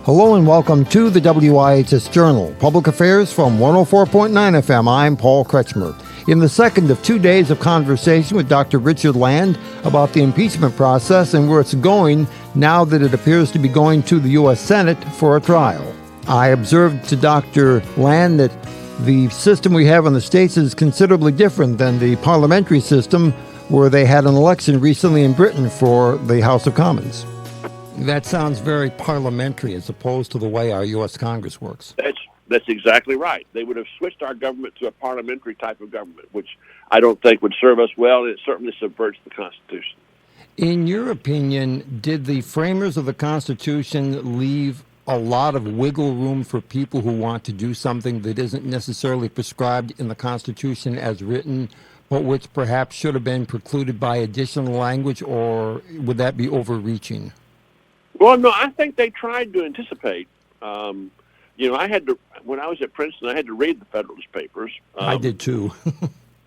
Hello and welcome to the WIHS Journal, Public Affairs from 104.9 FM. I'm Paul Kretschmer. In the second of 2 days of conversation with Dr. Richard Land about the impeachment process and where it's going now that it appears to be going to the U.S. Senate for a trial. I observed to Dr. Land that the system we have in the States is considerably different than the parliamentary system where they had an election recently in Britain for the House of Commons. That sounds very parliamentary as opposed to the way our U.S. Congress works. That's exactly right. They would have switched our government to a parliamentary type of government, which I don't think would serve us well, and it certainly subverts the Constitution. In your opinion, did the framers of the Constitution leave a lot of wiggle room for people who want to do something that isn't necessarily prescribed in the Constitution as written, but which perhaps should have been precluded by additional language, or would that be overreaching? Well, no, I think they tried to anticipate. When I was at Princeton, I had to read the Federalist Papers. I did too.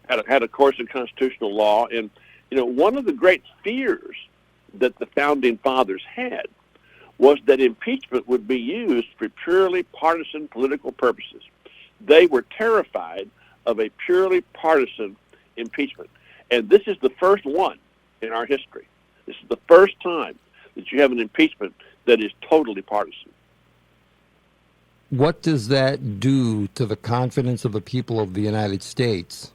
had a course in constitutional law, and one of the great fears that the founding fathers had was that impeachment would be used for purely partisan political purposes. They were terrified of a purely partisan impeachment, and this is the first one in our history. This is the first time that you have an impeachment that is totally partisan. What does that do to the confidence of the people of the United States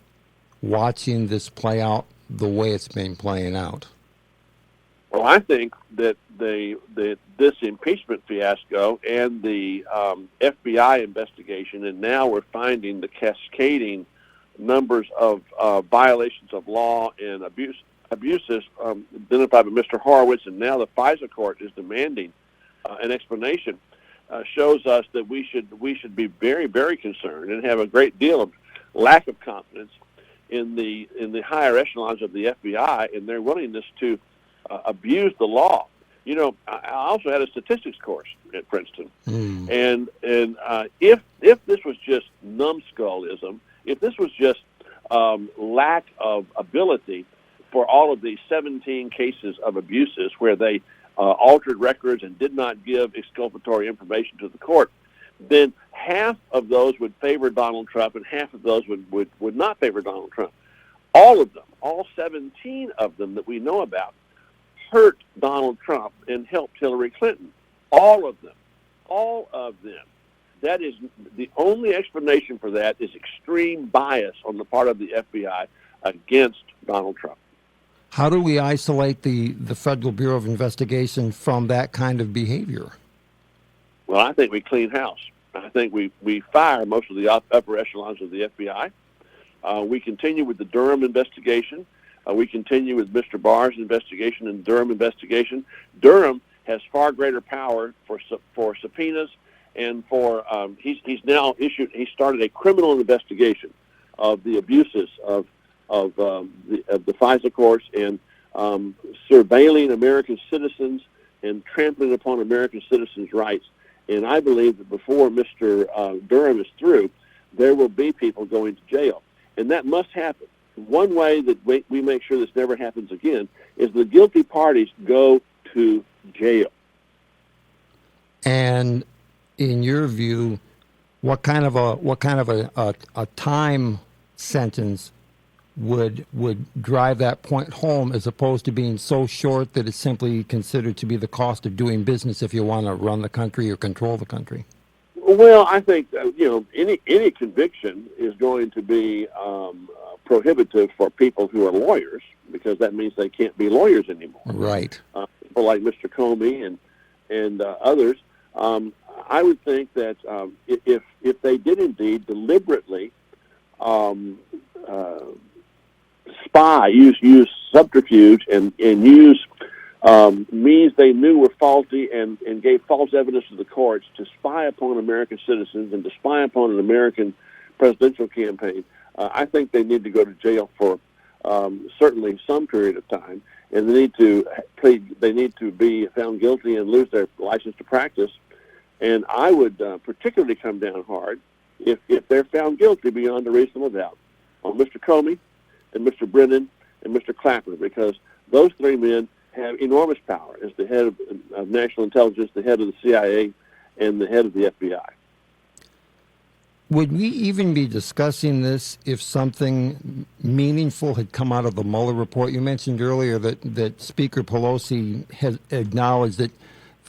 watching this play out the way it's been playing out? Well, I think that this impeachment fiasco and the FBI investigation, and now we're finding the cascading numbers of violations of law and abuses identified by Mr. Horowitz, and now the FISA court is demanding an explanation, shows us that we should be very, very concerned and have a great deal of lack of confidence in the higher echelons of the FBI and their willingness to abuse the law. I also had a statistics course at Princeton, and if this was just numbskullism, if this was just lack of ability for all of these 17 cases of abuses where they altered records and did not give exculpatory information to the court, then half of those would favor Donald Trump and half of those would not favor Donald Trump. All of them, all 17 of them that we know about, hurt Donald Trump and helped Hillary Clinton. All of them. That is the only explanation for that is extreme bias on the part of the FBI against Donald Trump. How do we isolate the Federal Bureau of Investigation from that kind of behavior? Well, I think we clean house. I think we fire most of the upper echelons of the FBI. We continue with the Durham investigation. We continue with Mr. Barr's investigation and Durham investigation. Durham has far greater power for subpoenas and for he started a criminal investigation of the abuses of the FISA courts and surveilling American citizens and trampling upon American citizens' rights. And I believe that before Mr. Durham is through, there will be people going to jail. And that must happen. One way that we make sure this never happens again is the guilty parties go to jail. And in your view, what kind of a time sentence would drive that point home as opposed to being so short that it's simply considered to be the cost of doing business if you want to run the country or control the country? Well, I think any conviction is going to be prohibitive for people who are lawyers, because that means they can't be lawyers anymore. Right. People like Mr. Comey and others. I would think that if they did indeed deliberately spy, use subterfuge, and use means they knew were faulty and gave false evidence to the courts to spy upon American citizens and to spy upon an American presidential campaign, I think they need to go to jail for certainly some period of time, and they need to be found guilty and lose their license to practice. And I would particularly come down hard if they're found guilty beyond a reasonable doubt on Mr. Comey and Mr. Brennan and Mr. Clapper, because those three men have enormous power as the head of national intelligence, the head of the CIA, and the head of the FBI. Would we even be discussing this if something meaningful had come out of the Mueller report? You mentioned earlier that Speaker Pelosi has acknowledged that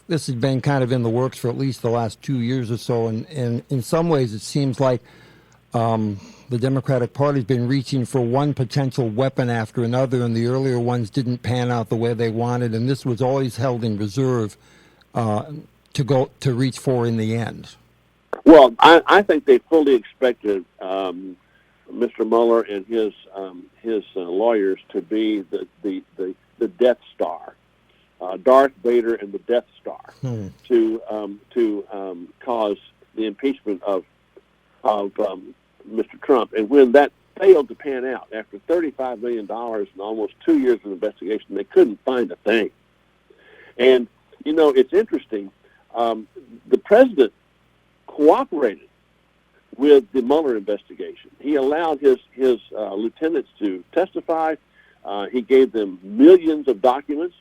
this has been kind of in the works for at least the last 2 years or so, and in some ways it seems like the Democratic Party's been reaching for one potential weapon after another, and the earlier ones didn't pan out the way they wanted, and this was always held in reserve to reach for in the end. Well, I think they fully expected Mr. Mueller and his lawyers to be the Death Star, Darth Vader and the Death Star, to cause the impeachment of Mr. Trump. And when that failed to pan out, after $35 million and almost 2 years of investigation, they couldn't find a thing. And it's interesting. The president cooperated with the Mueller investigation. He allowed his lieutenants to testify. He gave them millions of documents.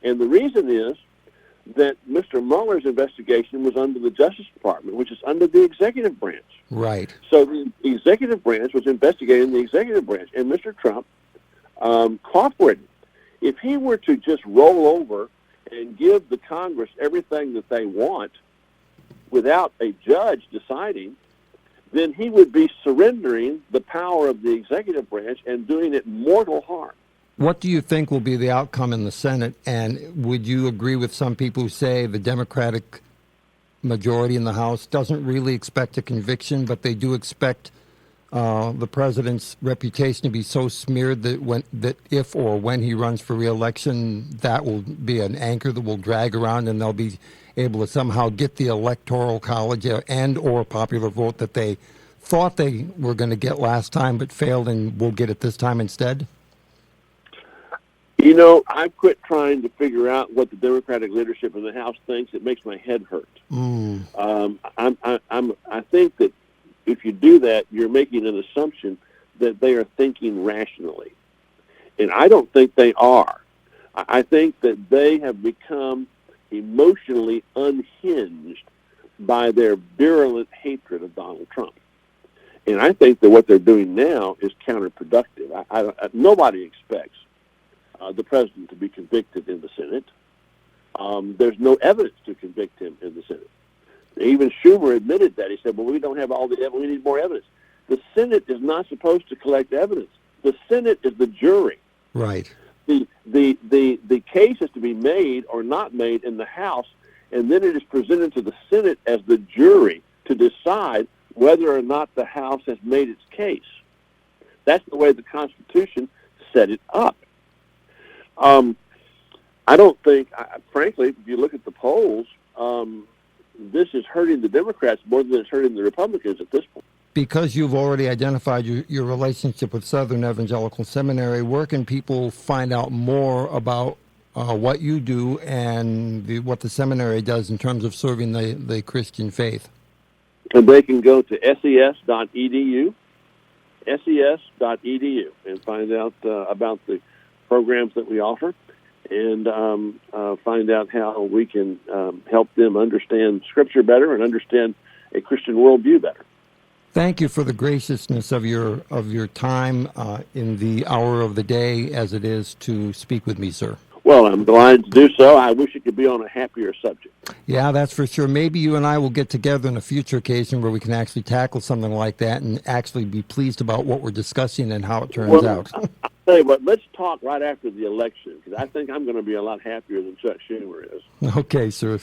And the reason is that Mr. Mueller's investigation was under the Justice Department, which is under the executive branch. Right. So the executive branch was investigating the executive branch, and Mr. Trump cooperated. If he were to just roll over and give the Congress everything that they want without a judge deciding, then he would be surrendering the power of the executive branch and doing it mortal harm. What do you think will be the outcome in the Senate? And would you agree with some people who say the Democratic majority in the House doesn't really expect a conviction, but they do expect the president's reputation to be so smeared that if or when he runs for re-election, that will be an anchor that will drag around, and they'll be able to somehow get the Electoral College and or popular vote that they thought they were going to get last time but failed and will get it this time instead? I've quit trying to figure out what the Democratic leadership in the House thinks. It makes my head hurt. I think that if you do that, you're making an assumption that they are thinking rationally. And I don't think they are. I think that they have become emotionally unhinged by their virulent hatred of Donald Trump. And I think that what they're doing now is counterproductive. Nobody expects the president to be convicted in the Senate. There's no evidence to convict him in the Senate. Even Schumer admitted that. He said, well, we don't have all the evidence. We need more evidence. The Senate is not supposed to collect evidence. The Senate is the jury. Right. The case is to be made or not made in the House, and then it is presented to the Senate as the jury to decide whether or not the House has made its case. That's the way the Constitution set it up. I don't think, frankly, if you look at the polls, this is hurting the Democrats more than it's hurting the Republicans at this point. Because you've already identified your relationship with Southern Evangelical Seminary, where can people find out more about what you do and what the seminary does in terms of serving the Christian faith? And they can go to ses.edu, and find out about the programs that we offer, and find out how we can help them understand Scripture better and understand a Christian worldview better. Thank you for the graciousness of your time in the hour of the day as it is to speak with me, sir. Well, I'm delighted to do so. I wish it could be on a happier subject. Yeah, that's for sure. Maybe you and I will get together on a future occasion where we can actually tackle something like that and actually be pleased about what we're discussing and how it turns out. I'll tell you what, let's talk right after the election, because I think I'm going to be a lot happier than Chuck Schumer is. Okay, sir.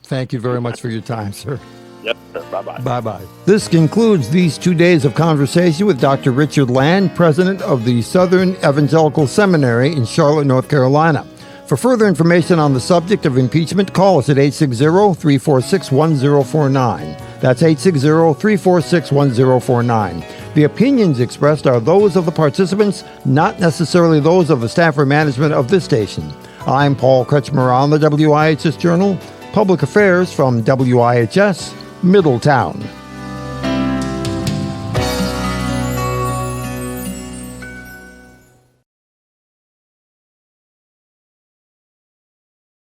Thank you very much for your time, sir. Yep. Bye-bye. Bye-bye. This concludes these 2 days of conversation with Dr. Richard Land, president of the Southern Evangelical Seminary in Charlotte, North Carolina. For further information on the subject of impeachment, call us at 860-346-1049. That's 860-346-1049. The opinions expressed are those of the participants, not necessarily those of the staff or management of this station. I'm Paul Kretschmer on the WIHS Journal, Public Affairs from WIHS, Middletown.